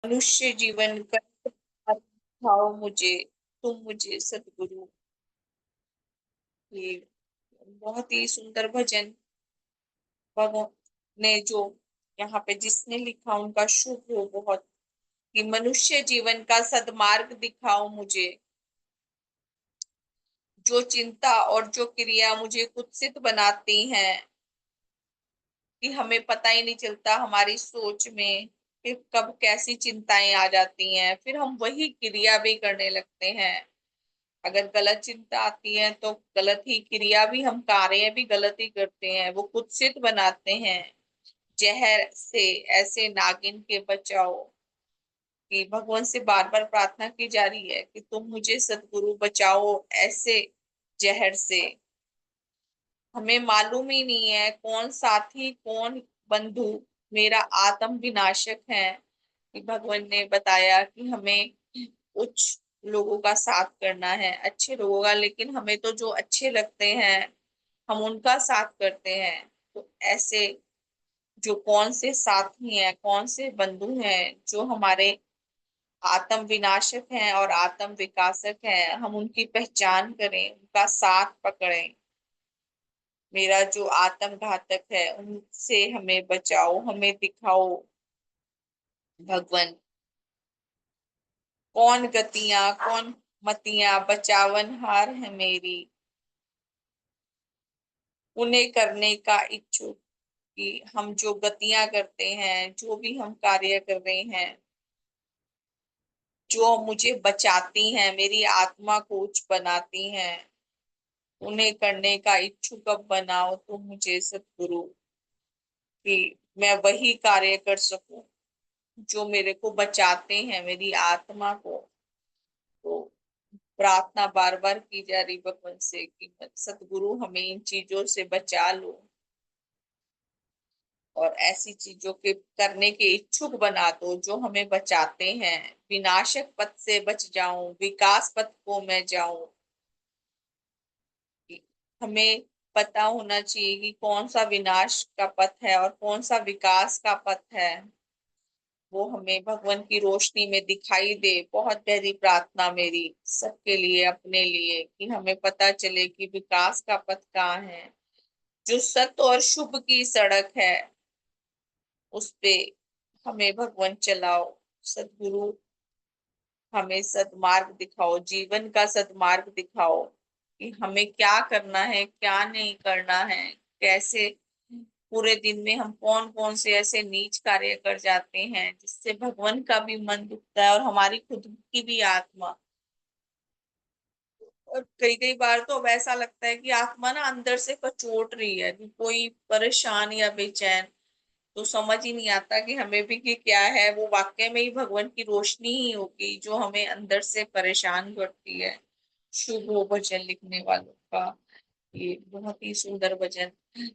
मनुष्य जीवन का दिखाओ मुझे, तुम मुझे सतगुरु। ये बहुत ही सुंदर भजन भगवान ने जो यहाँ पे जिसने लिखा उनका शुभ हो बहुत, कि मनुष्य जीवन का सद्मार्ग दिखाओ मुझे। जो चिंता और जो क्रिया मुझे कुत्सित बनाती हैं, कि हमें पता ही नहीं चलता हमारी सोच में कि कब कैसी चिंताएं आ जाती हैं, फिर हम वही क्रिया भी करने लगते हैं। अगर गलत चिंता आती है तो गलत ही क्रिया भी, हम कार्य भी गलत ही करते हैं, वो कुत्सित बनाते हैं। जहर से ऐसे नागिन के बचाओ, कि भगवान से बार बार प्रार्थना की जा रही है कि तुम मुझे सतगुरु बचाओ ऐसे जहर से। हमें मालूम ही नहीं है कौन साथी कौन बंधु मेरा आत्म विनाशक है। कि भगवान ने बताया कि हमें उच्च लोगों का साथ करना है, अच्छे लोगों का, लेकिन हमें तो जो अच्छे लगते हैं हम उनका साथ करते हैं। तो ऐसे जो कौन से साथी हैं, कौन से बंधु हैं जो हमारे आत्म विनाशक हैं और आत्म विकासक हैं, हम उनकी पहचान करें, उनका साथ पकड़ें। मेरा जो आत्म घातक है उनसे हमें बचाओ, हमें दिखाओ भगवन। कौन गतियां कौन मतियां बचावन हार है मेरी, उन्हें करने का इच्छुक। कि हम जो गतियां करते हैं, जो भी हम कार्य कर रहे हैं, जो मुझे बचाती हैं, मेरी आत्मा को उच्च बनाती हैं, उन्हें करने का इच्छुक अब बनाओ तुम मुझे सतगुरु। कि मैं वही कार्य कर सकूं जो मेरे को बचाते हैं, मेरी आत्मा को। तो प्रार्थना बार बार की जा रही भगवान से कि सतगुरु हमें इन चीजों से बचा लो, और ऐसी चीजों के करने के इच्छुक बना दो जो हमें बचाते हैं। विनाशक पथ से बच जाऊं, विकास पथ को मैं जाऊं। हमें पता होना चाहिए कि कौन सा विनाश का पथ है और कौन सा विकास का पथ है। वो हमें भगवान की रोशनी में दिखाई दे। बहुत गहरी प्रार्थना मेरी सबके लिए, अपने लिए, कि हमें पता चले कि विकास का पथ कहाँ है। जो सत्य और शुभ की सड़क है उस पे हमें भगवान चलाओ। सदगुरु हमें सदमार्ग दिखाओ, जीवन का सदमार्ग दिखाओ, कि हमें क्या करना है क्या नहीं करना है। कैसे पूरे दिन में हम कौन कौन से ऐसे नीच कार्य कर जाते हैं जिससे भगवान का भी मन दुखता है और हमारी खुद की भी आत्मा। और कई कई बार तो अब ऐसा लगता है कि आत्मा ना अंदर से कचोट रही है, कि कोई परेशान या बेचैन, तो समझ ही नहीं आता कि हमें भी कि क्या है। वो वाकई में ही भगवान की रोशनी ही होगी जो हमें अंदर से परेशान करती है। शुभ हो भजन लिखने वालों का। ये बहुत ही सुंदर भजन।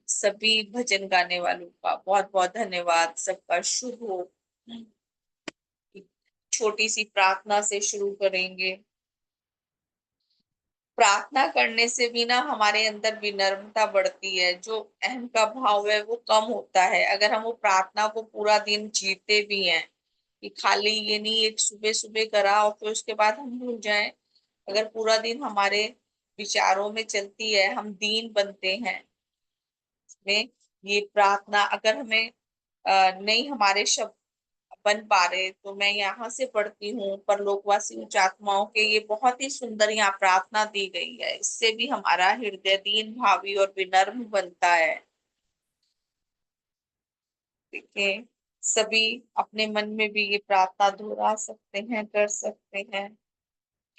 सभी भजन गाने वालों का बहुत बहुत धन्यवाद। सबका शुभ हो। छोटी सी प्रार्थना से शुरू करेंगे। प्रार्थना करने से भी ना हमारे अंदर विनम्रता बढ़ती है, जो अहम का भाव है वो कम होता है। अगर हम वो प्रार्थना को पूरा दिन जीते भी हैं, कि खाली ये नहीं एक सुबह सुबह करा और फिर उसके बाद हम भूल जाएं। अगर पूरा दिन हमारे विचारों में चलती है, हम दीन बनते हैं में। ये प्रार्थना अगर हमें नहीं हमारे शब्द बन पा रहे, तो मैं यहाँ से पढ़ती हूँ, परलोकवासी उच्च आत्माओं के ये बहुत ही सुंदर यहाँ प्रार्थना दी गई है। इससे भी हमारा हृदय दीन भावी और विनम्र बनता है। देखिए, सभी अपने मन में भी ये प्रार्थना दोहरा सकते हैं, कर सकते हैं।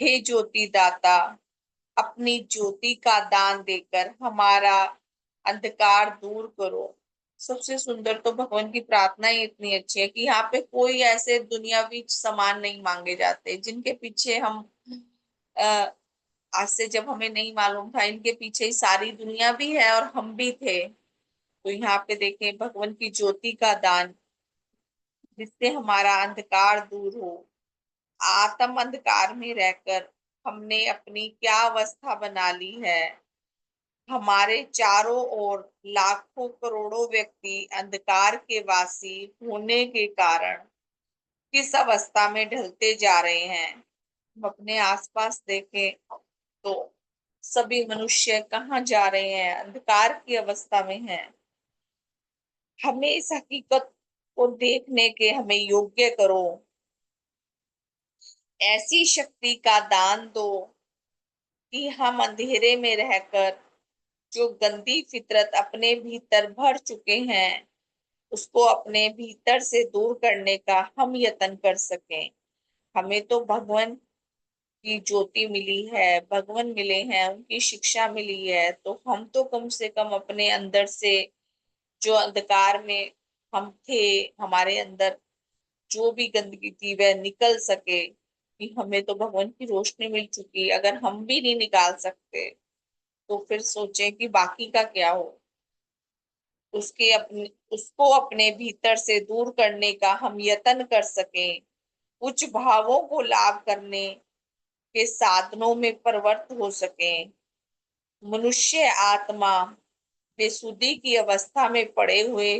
हे ज्योति दाता, अपनी ज्योति का दान देकर हमारा अंधकार दूर करो। सबसे सुंदर तो भगवान की प्रार्थना ही इतनी अच्छी है कि यहाँ पे कोई ऐसे दुनियावी सामान नहीं मांगे जाते जिनके पीछे हम अ, आज से, जब हमें नहीं मालूम था, इनके पीछे ही सारी दुनिया भी है और हम भी थे। तो यहाँ पे देखें भगवान की ज्योति का दान, जिससे हमारा अंधकार दूर हो। आत्म अंधकार में रहकर हमने अपनी क्या अवस्था बना ली है। हमारे चारों ओर लाखों करोड़ों व्यक्ति अंधकार के वासी होने के कारण किस अवस्था में ढलते जा रहे हैं। हम अपने आसपास देखें तो सभी मनुष्य कहाँ जा रहे हैं, अंधकार की अवस्था में हैं। हमें इस हकीकत को देखने के हमें योग्य करो, ऐसी शक्ति का दान दो कि हम अंधेरे में रहकर जो गंदी फितरत अपने भीतर भर चुके हैं उसको अपने भीतर से दूर करने का हम यत्न कर सकें। हमें तो भगवान की ज्योति मिली है, भगवान मिले हैं, उनकी शिक्षा मिली है, तो हम तो कम से कम अपने अंदर से जो अंधकार में हम थे, हमारे अंदर जो भी गंदगी थी वह निकल सके। कि हमें तो भगवान की रोशनी मिल चुकी, अगर हम भी नहीं निकाल सकते तो फिर सोचें कि बाकी का क्या हो। उसके अपने उसको अपने भीतर से दूर करने का हम यत्न कर सकें, उच्च भावों को लाभ करने के साधनों में प्रवृत्त हो सकें। मनुष्य आत्मा बेसुधी की अवस्था में पड़े हुए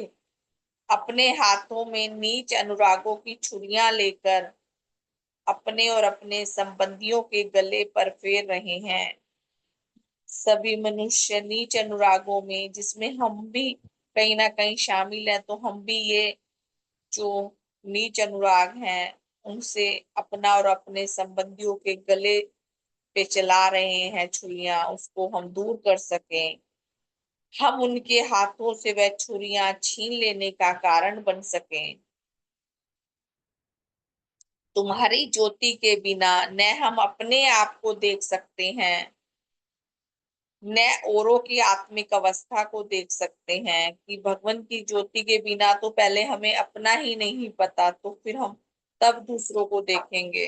अपने हाथों में नीच अनुरागों की छुरियां लेकर अपने और अपने संबंधियों के गले पर फेर रहे हैं। सभी मनुष्य नीच अनुरागों में, जिसमें हम भी कहीं ना कहीं शामिल हैं, तो हम भी ये जो नीच अनुराग हैं उनसे अपना और अपने संबंधियों के गले पे चला रहे हैं छुरियां, उसको हम दूर कर सकें। हम उनके हाथों से वह छुरियां छीन लेने का कारण बन सकें। तुम्हारी ज्योति के बिना न हम अपने आप को देख सकते हैं, न औरों की आत्मिक अवस्था को देख सकते हैं। कि भगवान की ज्योति के बिना तो पहले हमें अपना ही नहीं पता, तो फिर हम तब दूसरों को देखेंगे।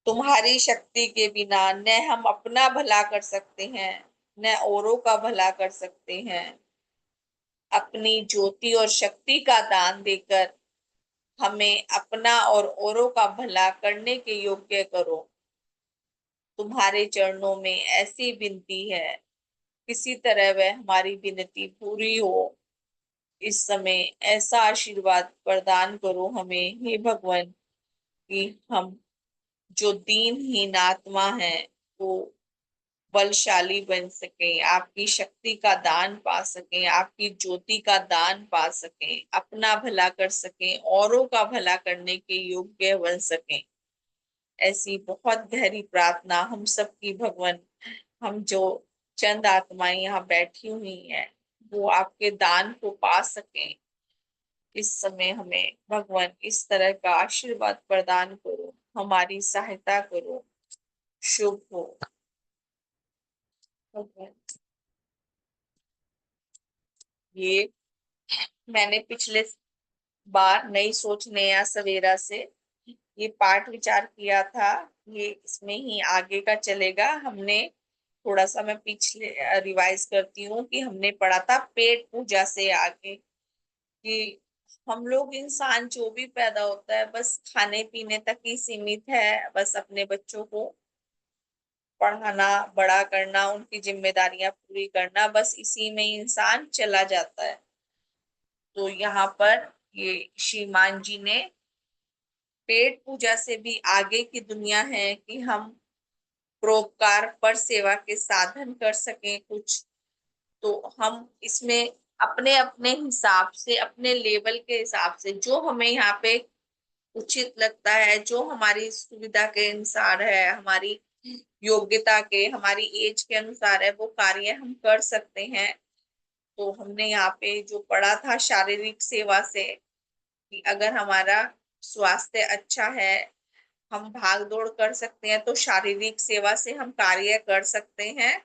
तुम्हारी शक्ति के बिना न हम अपना भला कर सकते हैं, न औरों का भला कर सकते हैं। अपनी ज्योति और शक्ति का दान देकर हमें अपना और औरों का भला करने के योग्य करो। तुम्हारे चरणों में ऐसी विनती है, किसी तरह वह हमारी विनती पूरी हो। इस समय ऐसा आशीर्वाद प्रदान करो हमें हे भगवान, कि हम जो दीनहीन आत्मा है वो बलशाली बन सके, आपकी शक्ति का दान पा सके, आपकी ज्योति का दान पा सके, अपना भला कर सके, औरों का भला करने के योग्य बन सके। ऐसी बहुत गहरी प्रार्थना हम सबकी भगवान, हम जो चंद आत्माएं यहाँ बैठी हुई हैं वो आपके दान को पा सकें। इस समय हमें भगवान इस तरह का आशीर्वाद प्रदान करो, हमारी सहायता करो। शुभ हो भगवान। ये मैंने पिछले बार नई सोच नया सवेरा से ये पाठ विचार किया था, ये इसमें ही आगे का चलेगा। हमने थोड़ा सा, मैं पिछले रिवाइज करती हूँ कि हमने पढ़ा था पेट पूजा से आगे, कि हम लोग इंसान जो भी पैदा होता है बस खाने पीने तक ही सीमित है, बस अपने बच्चों को पढ़ाना, बड़ा करना, उनकी जिम्मेदारियां पूरी करना, बस इसी में इंसान चला जाता है। तो यहाँ पर ये श्रीमान जी ने पेट पूजा से भी आगे की दुनिया है कि हम परोपकार पर सेवा के साधन कर सकें कुछ। तो हम इसमें अपने अपने हिसाब से, अपने लेवल के हिसाब से जो हमें यहाँ पे उचित लगता है, जो हमारी सुविधा के अनुसार है, हमारी योग्यता के, हमारी एज के अनुसार है, वो कार्य हम कर सकते हैं। तो हमने यहाँ पे जो पढ़ा था शारीरिक सेवा से, कि अगर हमारा स्वास्थ्य अच्छा है, हम भाग दौड़ कर सकते हैं, तो शारीरिक सेवा से हम कार्य कर सकते हैं।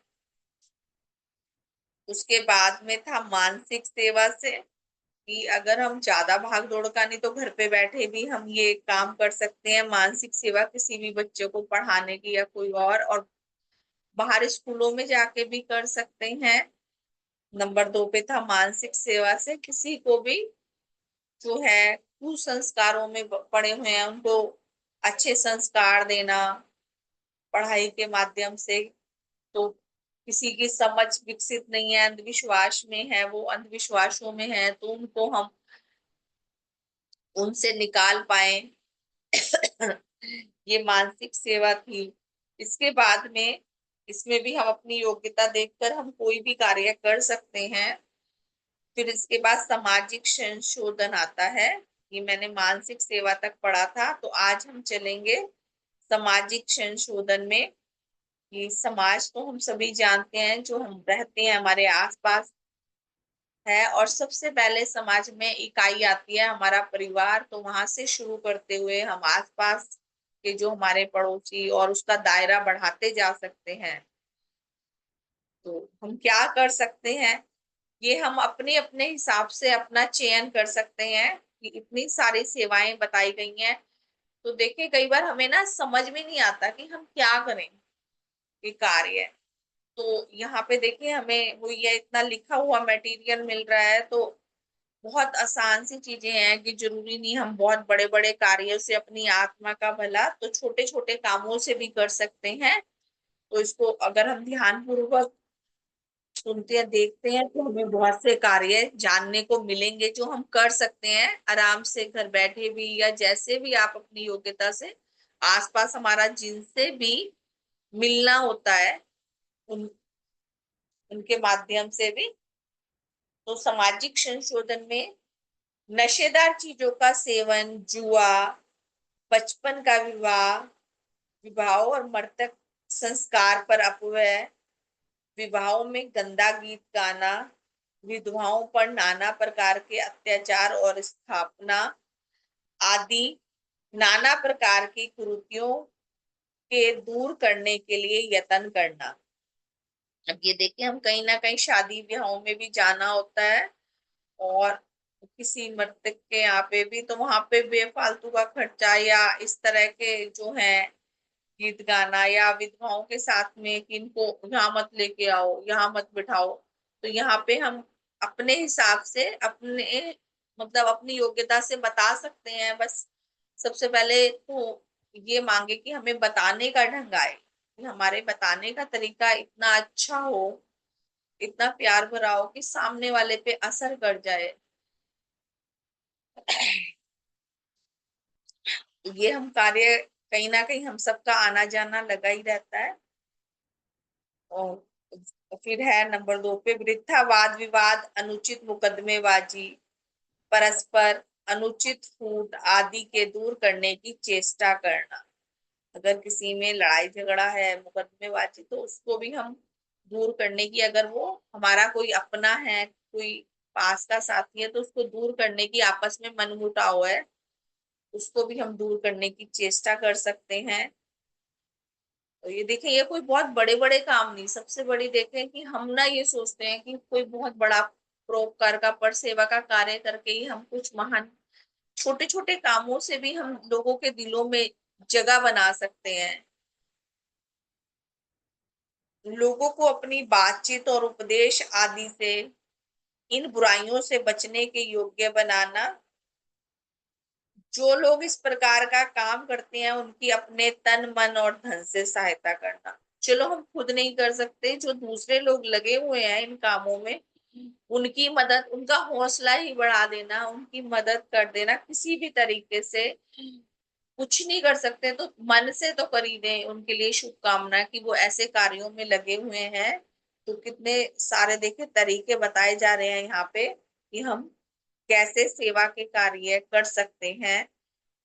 उसके बाद में था मानसिक सेवा से, कि अगर हम ज्यादा भाग दौड़ का नहीं तो घर पे बैठे भी हम ये काम कर सकते हैं, मानसिक सेवा किसी भी बच्चे को पढ़ाने की या कोई और बाहर स्कूलों में जाके भी कर सकते हैं। नंबर 2 पे था मानसिक सेवा से किसी को भी जो है कुसंस्कारों में पड़े हुए हैं उनको अच्छे संस्कार देना पढ़ाई के माध्यम से। तो किसी की समझ विकसित नहीं है, अंधविश्वास में है, वो अंधविश्वासों में है, तो उनको हम उनसे निकाल पाए। ये मानसिक सेवा थी। इसके बाद में इसमें भी हम अपनी योग्यता देखकर हम कोई भी कार्य कर सकते हैं। फिर इसके बाद सामाजिक संशोधन आता है। ये मैंने मानसिक सेवा तक पढ़ा था, तो आज हम चलेंगे सामाजिक संशोधन में। ये समाज तो हम सभी जानते हैं, जो हम रहते हैं हमारे आसपास है, और सबसे पहले समाज में इकाई आती है हमारा परिवार। तो वहां से शुरू करते हुए हम आसपास के जो हमारे पड़ोसी, और उसका दायरा बढ़ाते जा सकते हैं। तो हम क्या कर सकते हैं, ये हम अपने अपने हिसाब से अपना चयन कर सकते हैं। कि इतनी सारी सेवाएं बताई गई हैं, तो देखिए कई बार हमें ना समझ में नहीं आता कि हम क्या करें ये कार्य। तो यहाँ पे देखिए हमें वो ये इतना लिखा हुआ मटेरियल मिल रहा है, तो बहुत आसान सी चीजें हैं कि जरूरी नहीं हम बहुत बड़े बड़े कार्यों से अपनी आत्मा का भला, तो छोटे छोटे कामों से भी कर सकते हैं। तो इसको अगर हम ध्यान पूर्वक सुनते हैं, देखते हैं, तो हमें बहुत से कार्य जानने को मिलेंगे जो हम कर सकते हैं आराम से घर बैठे भी, या जैसे भी आप अपनी योग्यता से आसपास हमारा जिनसे भी मिलना होता है उन उनके माध्यम से भी। तो सामाजिक संशोधन में नशेदार चीजों का सेवन, जुआ, बचपन का विवाह, विवाह और मृतक संस्कार पर अपव्यय, विवाहों में गंदा गीत गाना, विधवाओं पर नाना प्रकार के अत्याचार और स्थापना आदि नाना प्रकार की कुरीतियों के दूर करने के लिए यत्न करना। अब ये देखिए हम कहीं ना कहीं शादी ब्याहों में भी जाना होता है, और किसी मृतक के यहाँ पे भी, तो वहां पे बेफालतू का खर्चा या इस तरह के जो है गीत गाना, या विधवाओं के साथ में कि इनको यहाँ मत लेके आओ, यहाँ मत बिठाओ। तो यहाँ पे हम अपने हिसाब से अपने मतलब अपनी योग्यता से बता सकते हैं। बस सबसे पहले तो ये मांगे कि हमें बताने का ढंग आए, कि हमारे बताने का तरीका इतना अच्छा हो, इतना प्यार भरा हो कि सामने वाले पे असर कर जाए। ये हम कार्य कहीं ना कहीं हम सबका आना जाना लगा ही रहता है। और फिर है नंबर 2 पे वृथा वाद विवाद, अनुचित मुकदमेबाजी, परस्पर अनुचित फूट आदि के दूर करने की चेष्टा करना। अगर किसी में लड़ाई झगड़ा है, मुकदमेबाजी, तो उसको भी हम दूर करने की, अगर वो हमारा कोई अपना है, कोई पास का साथी है, तो उसको दूर करने की, आपस में मनमुटाव है, उसको भी हम दूर करने की चेष्टा कर सकते हैं। तो ये देखें, ये कोई बहुत बड़े बड़े काम नहीं, सबसे बड़ी देखें कि हम ना ये सोचते हैं कि कोई बहुत बड़ा परोपकार का, पर सेवा का कार्य करके ही हम कुछ महान, छोटे छोटे कामों से भी हम लोगों के दिलों में जगह बना सकते हैं। लोगों को अपनी बातचीत और उपदेश आदि से इन बुराइयों से बचने के योग्य बनाना। जो लोग इस प्रकार का काम करते हैं उनकी अपने तन मन और धन से सहायता करना। चलो हम खुद नहीं कर सकते, जो दूसरे लोग लगे हुए हैं इन कामों में, उनकी मदद, उनका हौसला ही बढ़ा देना, उनकी मदद कर देना किसी भी तरीके से। कुछ नहीं कर सकते तो मन से तो कर ही दें उनके लिए शुभकामना, कि वो ऐसे कार्यों में लगे हुए हैं। तो कितने सारे देखे तरीके बताए जा रहे हैं यहाँ पे, कि हम कैसे सेवा के कार्य कर सकते हैं।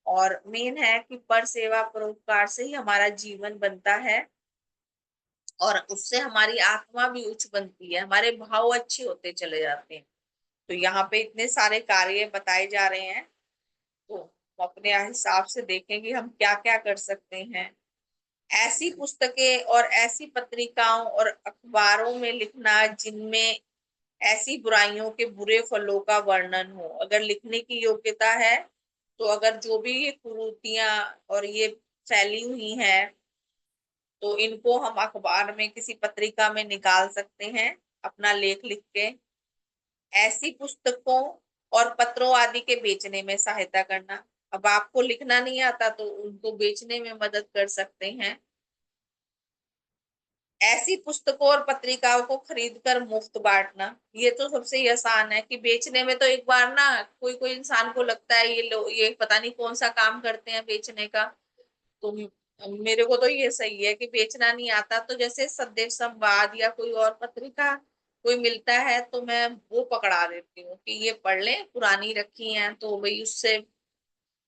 और मेन है कि पर सेवा परोपकार से ही हमारा जीवन बनता है, और उससे हमारी आत्मा भी उच्च बनती है, हमारे भाव अच्छे होते चले जाते हैं। तो यहाँ पे इतने सारे कार्य बताए जा रहे हैं, तो हम अपने हिसाब से देखें कि हम क्या क्या कर सकते हैं। ऐसी पुस्तकें और ऐसी पत्रिकाओं और अखबारों में लिखना जिनमें ऐसी बुराइयों के बुरे फलों का वर्णन हो, अगर लिखने की योग्यता है, तो अगर जो भी ये कुरीतियां और ये फैली हुई हैं, तो इनको हम अखबार में किसी पत्रिका में निकाल सकते हैं अपना लेख लिख के। ऐसी पुस्तकों और पत्रों आदि के बेचने में सहायता करना। अब आपको लिखना नहीं आता तो उनको बेचने में मदद कर सकते हैं। ऐसी पुस्तकों और पत्रिकाओं को खरीद कर मुफ्त बांटना, ये तो सबसे ही आसान है कि बेचने में तो एक बार ना कोई कोई इंसान को लगता है ये लोग ये पता नहीं कौन सा काम करते हैं बेचने का। तो मेरे को तो ये सही है कि बेचना नहीं आता, तो जैसे संदेश संवाद या कोई और पत्रिका कोई मिलता है तो मैं वो पकड़ा देती हूँ कि ये पढ़ लें, पुरानी रखी हैं तो भाई उससे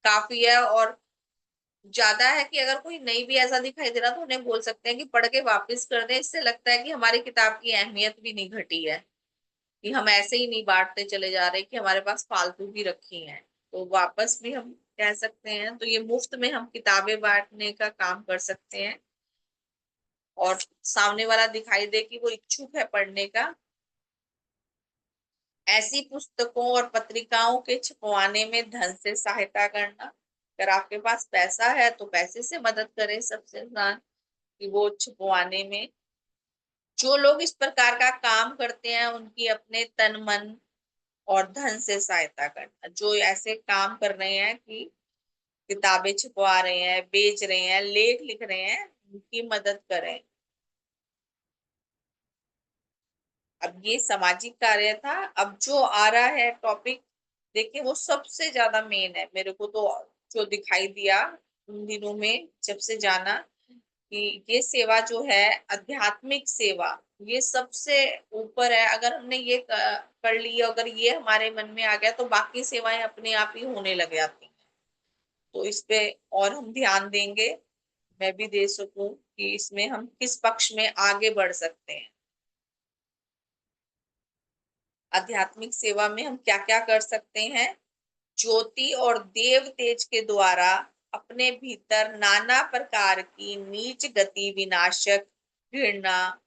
काफी है। और ज्यादा है कि अगर कोई नई भी ऐसा दिखाई दे रहा तो उन्हें बोल सकते हैं कि पढ़ के वापस कर दें। इससे लगता है कि हमारी किताब की अहमियत भी नहीं घटी है, कि हम ऐसे ही नहीं बांटते चले जा रहे कि हमारे पास फालतू भी रखी हैं, तो वापस भी हम कह सकते हैं। तो ये मुफ्त में हम किताबें बांटने का काम कर सकते हैं, और सामने वाला दिखाई दे कि वो इच्छुक है पढ़ने का। ऐसी पुस्तकों और पत्रिकाओं के छपवाने में धन से सहायता करना, अगर आपके पास पैसा है तो पैसे से मदद करें सबसे आसान, कि वो छपवाने में। जो लोग इस प्रकार का काम करते हैं उनकी अपने तन मन और धन से सहायता करना, जो ऐसे काम कर रहे हैं कि किताबें छपवा रहे हैं, बेच रहे हैं, लेख लिख रहे हैं, उनकी मदद करें। अब ये सामाजिक कार्य था। अब जो आ रहा है टॉपिक, देखिए वो सबसे ज्यादा मेन है मेरे को तो, जो दिखाई दिया उन दिनों में जब से जाना कि ये सेवा जो है, आध्यात्मिक सेवा, ये सबसे ऊपर है। अगर हमने ये कर लिया, अगर ये हमारे मन में आ गया तो बाकी सेवाएं अपने आप ही होने लग जाती हैं। तो इस पे और हम ध्यान देंगे, मैं भी दे सकूं कि इसमें हम किस पक्ष में आगे बढ़ सकते हैं। आध्यात्मिक सेवा में हम क्या क्या कर सकते हैं। ज्योति और देव तेज के द्वारा अपने भीतर नाना प्रकार की नीच गति विनाशक, घृणा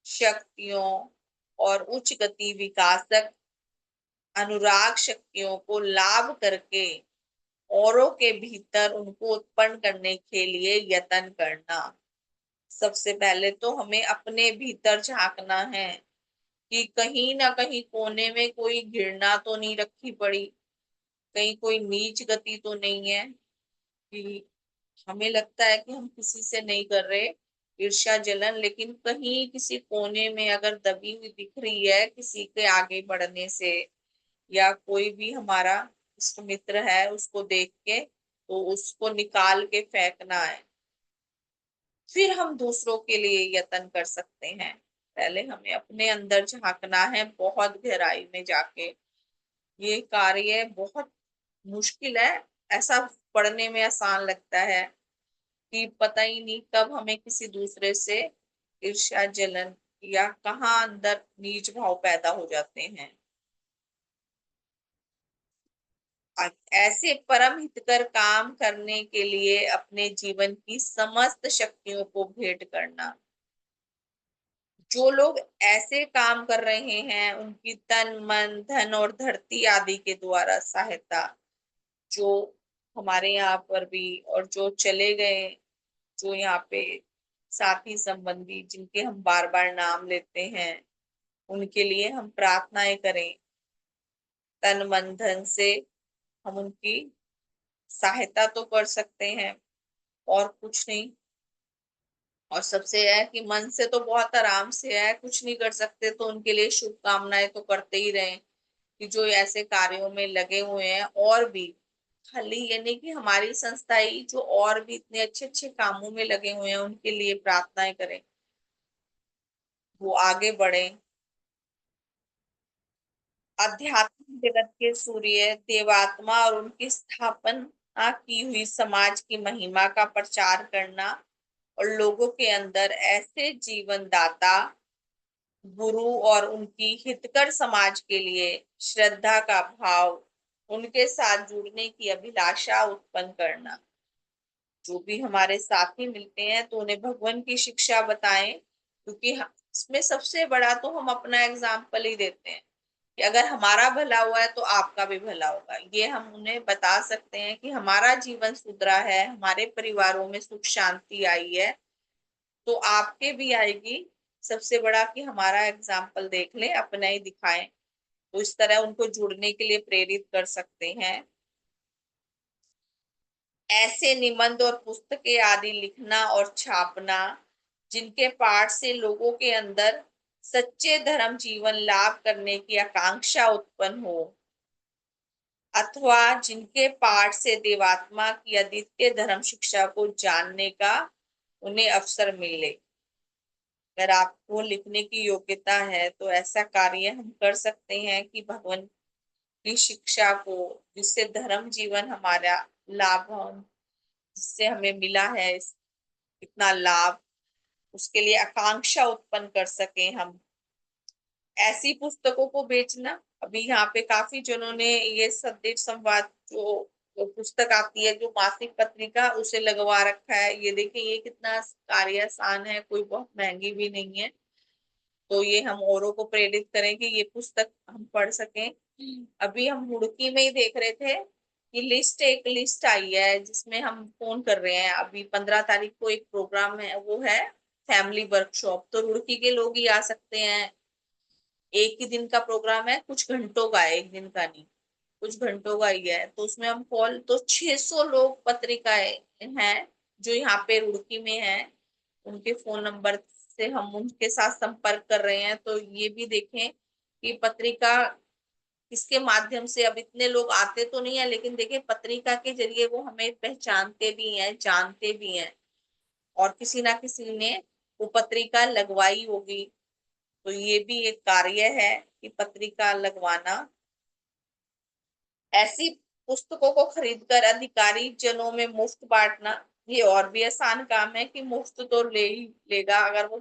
शक्तियों और उच्च गति विकासक अनुराग शक्तियों को लाभ करके औरों के भीतर उनको उत्पन्न करने के लिए यत्न करना। सबसे पहले तो हमें अपने भीतर झांकना है कि कहीं ना कहीं कोने में कोई घृणा तो नहीं रखी पड़ी, कहीं कोई नीच गति तो नहीं है कि हमें लगता है कि हम किसी से नहीं कर रहे ईर्ष्या जलन, लेकिन कहीं किसी कोने में अगर दबी हुई दिख रही है किसी के आगे बढ़ने से, या कोई भी हमारा इष्ट मित्र है उसको देख के तो उसको निकाल के फेंकना है, फिर हम दूसरों के लिए यत्न कर सकते हैं। पहले हमें अपने अंदर झांकना है बहुत गहराई में जाके। ये कार्य बहुत मुश्किल है, ऐसा पढ़ने में आसान लगता है कि पता ही नहीं कब हमें किसी दूसरे से ईर्ष्या जलन या कहाँ अंदर नीच भाव पैदा हो जाते हैं। ऐसे परम हितकर काम करने के लिए अपने जीवन की समस्त शक्तियों को भेंट करना। जो लोग ऐसे काम कर रहे हैं उनकी तन मन धन और धरती आदि के द्वारा सहायता, जो हमारे यहाँ पर भी और जो चले गए, जो यहाँ पे साथी संबंधी जिनके हम बार बार नाम लेते हैं, उनके लिए हम प्रार्थनाएं करें। तन मन धन से हम उनकी सहायता तो कर सकते हैं और कुछ नहीं। और सबसे है कि मन से तो बहुत आराम से है, कुछ नहीं कर सकते तो उनके लिए शुभकामनाएं तो करते ही रहें कि जो ऐसे कार्यों में लगे हुए हैं, और भी खाली ये नहीं कि हमारी संस्था ही, जो और भी इतने अच्छे अच्छे कामों में लगे हुए हैं उनके लिए प्रार्थनाएं करें, वो आगे बढ़े। आध्यात्मिक जगत के सूर्य देवात्मा और उनकी स्थापना की हुई समाज की महिमा का प्रचार करना, और लोगों के अंदर ऐसे जीवन दाता गुरु और उनकी हितकर समाज के लिए श्रद्धा का भाव, उनके साथ जुड़ने की अभिलाषा उत्पन्न करना। जो भी हमारे साथी मिलते हैं तो उन्हें भगवान की शिक्षा बताएं, क्योंकि इसमें सबसे बड़ा तो हम अपना एग्जाम्पल ही देते हैं कि अगर हमारा भला हुआ है तो आपका भी भला होगा। ये हम उन्हें बता सकते हैं कि हमारा जीवन सुधरा है, हमारे परिवारों में सुख शांति आई है, तो आपके भी आएगी। सबसे बड़ा कि हमारा एग्जाम्पल देख लें, अपना ही दिखाएं, तो इस तरह उनको जुड़ने के लिए प्रेरित कर सकते हैं। ऐसे निबंध और पुस्तकें आदि लिखना और छापना, जिनके पाठ से लोगों के अंदर सच्चे धर्म जीवन लाभ करने की आकांक्षा उत्पन्न हो, अथवा जिनके पाठ से देवात्मा की अद्वितीय धर्म शिक्षा को जानने का उन्हें अवसर मिले। अगर आपको लिखने की योग्यता है तो ऐसा कार्य हम कर सकते हैं कि भगवान की शिक्षा को, जिससे धर्म जीवन हमारा लाभ हो, जिससे हमें मिला है इतना लाभ, उसके लिए आकांक्षा उत्पन्न कर सके हम। ऐसी पुस्तकों को बेचना, अभी यहाँ पे काफी जनों ने ये संदेश संवाद जो पुस्तक आती है, जो मासिक पत्रिका, उसे लगवा रखा है। ये देखिए ये कितना कार्य आसान है, कोई बहुत महंगी भी नहीं है। तो ये हम औरों को प्रेरित करें कि ये पुस्तक हम पढ़ सकें। अभी हम हुड़की में ही देख रहे थे कि एक लिस्ट आई है जिसमें हम फोन कर रहे हैं। अभी 15 तारीख को एक प्रोग्राम है, वो है फैमिली वर्कशॉप। तो रुड़की के लोग ही आ सकते हैं। एक ही दिन का प्रोग्राम है, कुछ घंटों का है, एक दिन का नहीं, कुछ घंटों का ही है। तो उसमें हम कॉल, तो 600 लोग पत्रिकाएं हैं जो यहाँ पे रुड़की में हैं, उनके फोन नंबर से हम उनके साथ संपर्क कर रहे हैं। तो ये भी देखें कि पत्रिका किसके माध्यम से, अब इतने लोग आते तो नहीं है, लेकिन देखिए पत्रिका के जरिए वो हमें पहचानते भी हैं, जानते भी हैं, और किसी ना किसी ने वो पत्रिका लगवाई होगी। तो ये भी एक कार्य है कि पत्रिका लगवाना। ऐसी पुस्तकों को खरीदकर अधिकारी जनों में मुफ्त बांटना, ये और भी आसान काम है कि मुफ्त तो ले ही लेगा अगर वो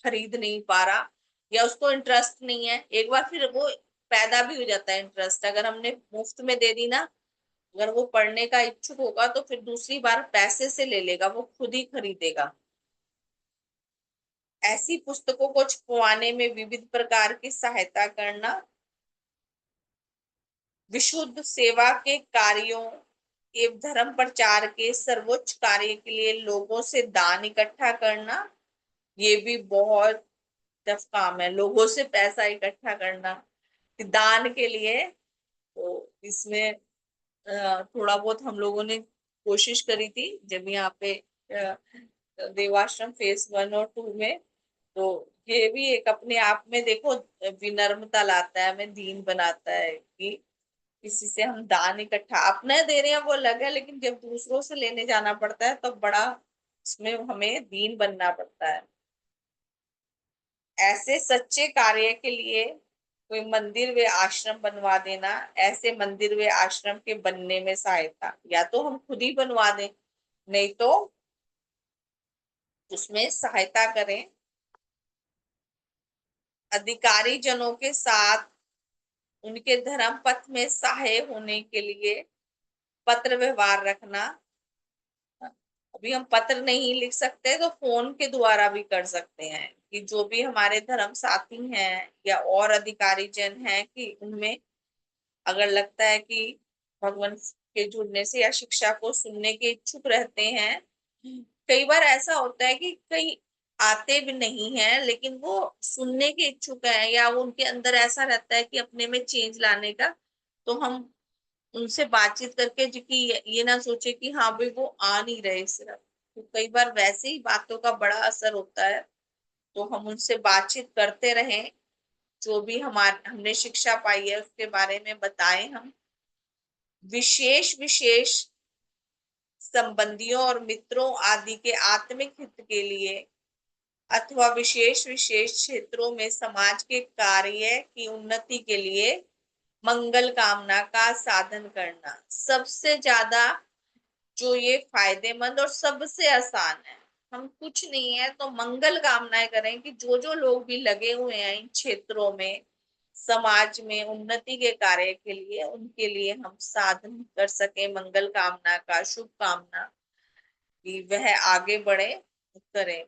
खरीद नहीं पा रहा या उसको इंटरेस्ट नहीं है। एक बार फिर वो पैदा भी हो जाता है इंटरेस्ट, अगर हमने मुफ्त में दे दी ना, अगर वो पढ़ने का इच्छुक होगा तो फिर दूसरी बार पैसे से ले लेगा, वो खुद ही खरीदेगा। ऐसी पुस्तकों को छपवाने में विविध प्रकार की सहायता करना, विशुद्ध सेवा के कार्यों एवं धर्म प्रचार के सर्वोच्च कार्य के लिए लोगों से दान इकट्ठा करना, ये भी बहुत टफ काम है, लोगों से पैसा इकट्ठा करना दान के लिए। तो इसमें थोड़ा बहुत हम लोगों ने कोशिश करी थी जब यहाँ पे देवाश्रम फेज 1 और 2 में। तो ये भी एक अपने आप में देखो विनम्रता लाता है, हमें दीन बनाता है कि किसी से हम दान इकट्ठा, अपने दे रहे हैं वो अलग है, लेकिन जब दूसरों से लेने जाना पड़ता है तब बड़ा इसमें हमें दीन बनना पड़ता है। ऐसे सच्चे कार्य के लिए कोई मंदिर व आश्रम बनवा देना, ऐसे मंदिर व आश्रम के बनने में सहायता, या तो हम खुद ही बनवा दें, नहीं तो उसमें सहायता करें। अधिकारी जनों के साथ उनके धर्म पथ में सहाय होने के लिए पत्र व्यवहार रखना। अभी हम पत्र नहीं लिख सकते तो फोन के द्वारा भी कर सकते हैं कि जो भी हमारे धर्म साथी हैं या और अधिकारी जन हैं कि उनमें अगर लगता है कि भगवान के जुड़ने से या शिक्षा को सुनने के इच्छुक रहते हैं। कई बार ऐसा होता है कि कई आते भी नहीं है लेकिन वो सुनने के इच्छुक है, या वो उनके अंदर ऐसा रहता है कि अपने में चेंज लाने का। तो हम उनसे बातचीत करके जो कि ये ना सोचे कि हाँ भाई वो आ नहीं रहे सिर्फ, तो कई बार वैसे ही बातों का बड़ा असर होता है। तो हम उनसे बातचीत करते रहें, जो भी हमारे हमने शिक्षा पाई है उसके बारे में बताएं हम। विशेष विशेष संबंधियों और मित्रों आदि के आत्मिक हित के लिए अथवा विशेष विशेष क्षेत्रों में समाज के कार्य की उन्नति के लिए मंगल कामना का साधन करना, सबसे ज्यादा जो ये फायदेमंद और सबसे आसान है। हम कुछ नहीं है तो मंगल कामनाएं करें कि जो जो लोग भी लगे हुए हैं इन क्षेत्रों में, समाज में उन्नति के कार्य के लिए, उनके लिए हम साधन कर सके मंगल कामना का, शुभ कामना कि वह आगे बढ़े, करें।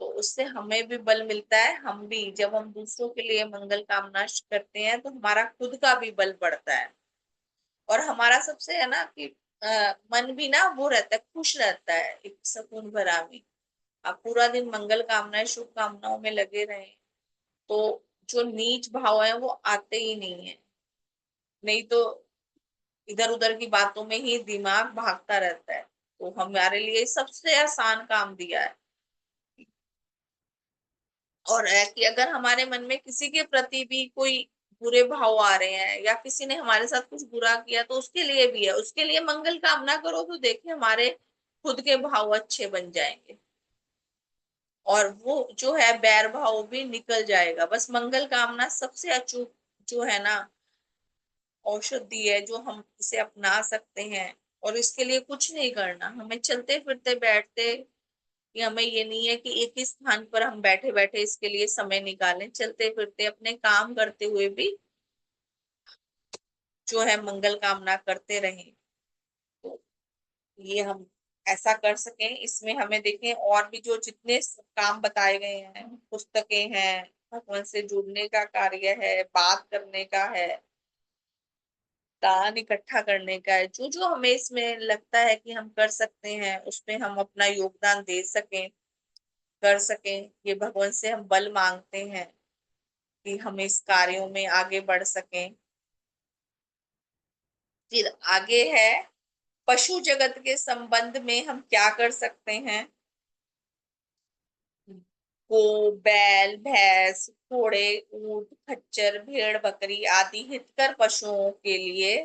तो उससे हमें भी बल मिलता है, हम भी जब हम दूसरों के लिए मंगल कामना करते हैं तो हमारा खुद का भी बल बढ़ता है। और हमारा सबसे है ना कि मन भी ना वो रहता है, खुश रहता है, एक सुकून भरा में। आप पूरा दिन मंगल कामनाएं शुभ कामनाओं में लगे रहें तो जो नीच भाव है वो आते ही नहीं है। नहीं तो इधर उधर की बातों में ही दिमाग भागता रहता है। तो हमारे लिए सबसे आसान काम दिया है और है कि अगर हमारे मन में किसी के प्रति भी कोई बुरे भाव आ रहे हैं या किसी ने हमारे साथ कुछ बुरा किया तो उसके लिए भी है, उसके लिए मंगल कामना करो तो देखिए हमारे खुद के भाव अच्छे बन जाएंगे और वो जो है बैर भाव भी निकल जाएगा। बस मंगल कामना सबसे अचूक जो है ना औषधि है जो हम इसे अपना सकते हैं। और इसके लिए कुछ नहीं करना, हमें चलते फिरते बैठते कि हमें ये नहीं है कि एक ही स्थान पर हम बैठे बैठे इसके लिए समय निकालें, चलते फिरते अपने काम करते हुए भी जो है मंगल कामना करते रहें। तो ये हम ऐसा कर सकें, इसमें हमें देखें और भी जो जितने काम बताए गए हैं, पुस्तकें हैं, भगवान से जुड़ने का कार्य है, बात करने का है, दान इकट्ठा करने का है, जो जो हमें इसमें लगता है कि हम कर सकते हैं उसमें हम अपना योगदान दे सकें, कर सकें, ये भगवान से हम बल मांगते हैं कि हम इस कार्यों में आगे बढ़ सकें। फिर आगे है पशु जगत के संबंध में हम क्या कर सकते हैं। गो, बैल, भैंस, घोड़े, ऊंट, खच्चर, भेड़, बकरी आदि हितकर पशुओं के लिए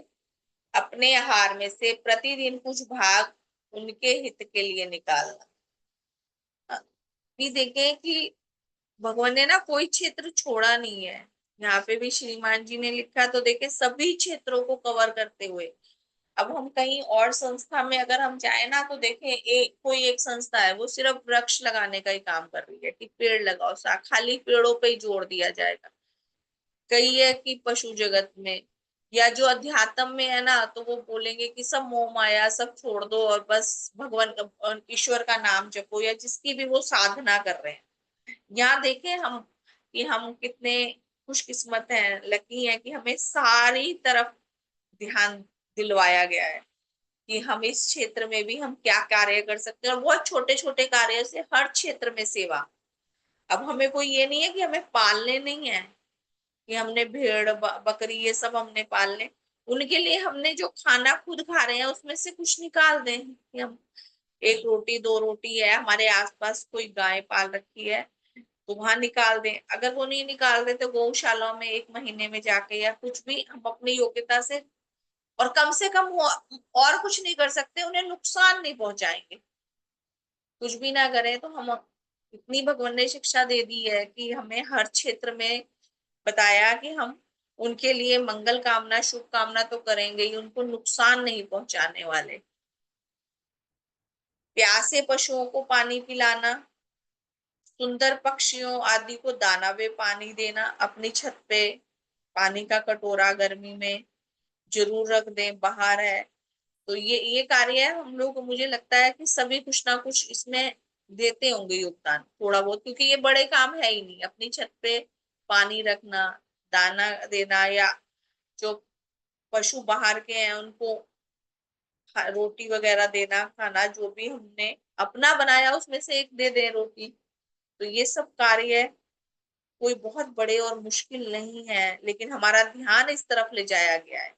अपने आहार में से प्रतिदिन कुछ भाग उनके हित के लिए निकालना। भी देखें कि भगवान ने ना कोई क्षेत्र छोड़ा नहीं है। यहाँ पे भी श्रीमान जी ने लिखा तो देखे सभी क्षेत्रों को कवर करते हुए। अब हम कहीं और संस्था में अगर हम जाए ना तो देखें एक कोई एक संस्था है वो सिर्फ वृक्ष लगाने का ही काम कर रही है कि पेड़ लगाओ, सा खाली पेड़ों पे ही जोर दिया जाएगा। कई है कि पशु जगत में या जो अध्यात्म में है ना तो वो बोलेंगे कि सब मोह माया सब छोड़ दो और बस भगवान ईश्वर का नाम जपो, या जिसकी भी वो साधना कर रहे हैं। यहाँ देखें हम कि हम कितने खुशकिस्मत हैं, लकी हैं कि हमें सारी तरफ ध्यान दिलवाया गया है कि हम इस क्षेत्र में भी हम क्या कार्य कर सकते हैं, और बहुत छोटे छोटे कार्य से हर क्षेत्र में सेवा। अब हमें कोई ये नहीं है कि हमें पालने नहीं है कि हमने भेड़ बकरी ये सब हमने पालने, उनके लिए हमने जो खाना खुद खा रहे हैं उसमें से कुछ निकाल दें कि हम एक रोटी दो रोटी है, हमारे आसपास कोई गाय पाल रखी है तो वहां निकाल दें। अगर वो नहीं निकाल देते गौशालाओं में एक महीने में जाके या कुछ भी हम अपनी योग्यता से, और कम से कम वो और कुछ नहीं कर सकते, उन्हें नुकसान नहीं पहुंचाएंगे, कुछ भी ना करें तो हम इतनी भगवान ने शिक्षा दे दी है कि हमें हर क्षेत्र में बताया कि हम उनके लिए मंगल कामना शुभ कामना तो करेंगे ही, उनको नुकसान नहीं पहुंचाने वाले। प्यासे पशुओं को पानी पिलाना, सुंदर पक्षियों आदि को दाना व पानी देना, अपनी छत पे पानी का कटोरा गर्मी में जरूर रख दें, बाहर है तो ये कार्य है हम लोग, मुझे लगता है कि सभी कुछ ना कुछ इसमें देते होंगे योगदान थोड़ा बहुत, क्योंकि ये बड़े काम है ही नहीं। अपनी छत पे पानी रखना, दाना देना, या जो पशु बाहर के हैं उनको रोटी वगैरह देना, खाना जो भी हमने अपना बनाया उसमें से एक दे दें रोटी, तो ये सब कार्य कोई बहुत बड़े और मुश्किल नहीं है, लेकिन हमारा ध्यान इस तरफ ले जाया गया है।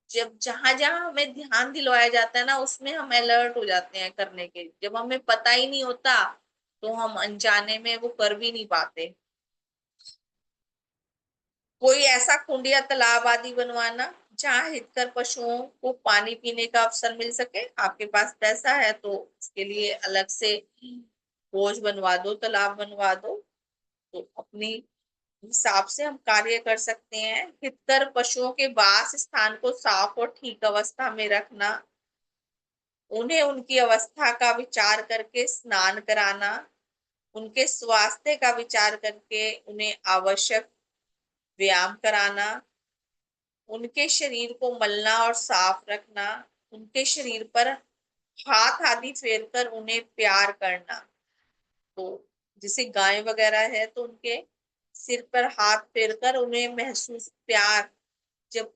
जब जहां जहां हमें ध्यान दिलवाया जाता है ना उसमें हम अलर्ट हो जाते हैं करने के, जब हमें पता ही नहीं होता तो हम अनजाने में वो कर भी नहीं पाते। कोई ऐसा कुंड या तालाब आदि बनवाना जहाँ हितकर पशुओं को पानी पीने का अवसर मिल सके। आपके पास पैसा है तो इसके लिए अलग से बोझ बनवा दो, तालाब बनवा दो, तो अपनी हिसाब से हम कार्य कर सकते हैं। हितकर पशुओं के वास स्थान को साफ और ठीक अवस्था में रखना, उन्हें उनकी अवस्था का विचार करके स्नान कराना, उनके स्वास्थ्य का विचार करके उन्हें आवश्यक व्यायाम कराना, उनके शरीर को मलना और साफ रखना, उनके शरीर पर हाथ आदि फेर कर उन्हें प्यार करना। तो जैसे गाय वगैरह है तो उनके सिर पर हाथ फेर कर उन्हें महसूस प्यार, जब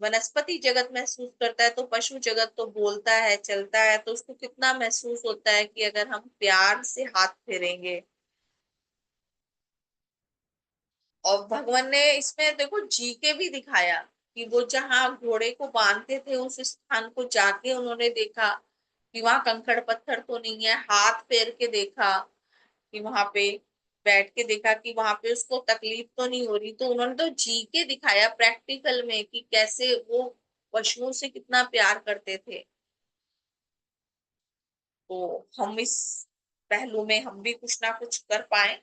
वनस्पति जगत महसूस करता है तो पशु जगत तो बोलता है चलता है, तो उसको कितना महसूस होता है कि अगर हम प्यार से हाथ फेरेंगे। और भगवान ने इसमें देखो जी के भी दिखाया कि वो जहाँ घोड़े को बांधते थे उस स्थान को जाके उन्होंने देखा कि वहां कंकड़ पत्थर तो नहीं है, हाथ फेर के देखा कि वहां पे बैठ के देखा कि वहां पे उसको तकलीफ तो नहीं हो रही, तो उन्होंने तो जी के दिखाया प्रैक्टिकल में कि कैसे वो पशुओं से कितना प्यार करते थे। तो हम इस पहलू में हम भी कुछ ना कुछ कर पाए।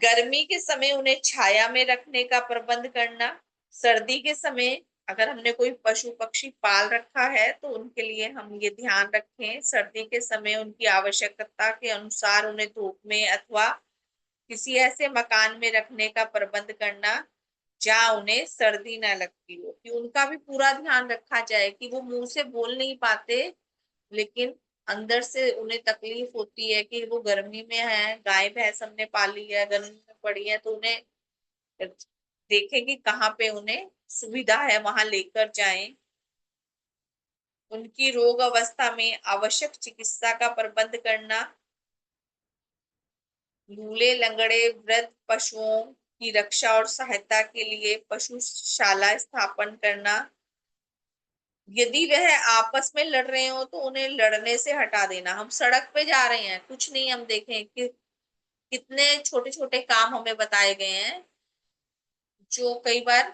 गर्मी के समय उन्हें छाया में रखने का प्रबंध करना। सर्दी के समय अगर हमने कोई पशु पक्षी पाल रखा है तो उनके लिए हम ये ध्यान रखें, सर्दी के समय उनकी आवश्यकता के अनुसार उन्हें धूप में अथवा किसी ऐसे मकान में रखने का प्रबंध करना जहाँ उन्हें सर्दी न लगती हो, कि उनका भी पूरा ध्यान रखा जाए कि वो मुंह से बोल नहीं पाते, लेकिन अंदर से उन्हें तकलीफ होती है कि वो गर्मी में है, गाय भैंस हमने पाली है, गर्मी में पड़ी है, तो उन्हें देखें कि कहाँ पे उन्हें सुविधा है, वहां लेकर जाएं। उनकी रोग अवस्था में आवश्यक चिकित्सा का प्रबंध करना। लूले लंगड़े वृद्ध पशुओं की रक्षा और सहायता के लिए पशुशाला स्थापन करना। यदि वह आपस में लड़ रहे हो तो उन्हें लड़ने से हटा देना। हम सड़क पे जा रहे हैं, कुछ नहीं, हम देखें कि कितने छोटे छोटे काम हमें बताए गए हैं जो कई बार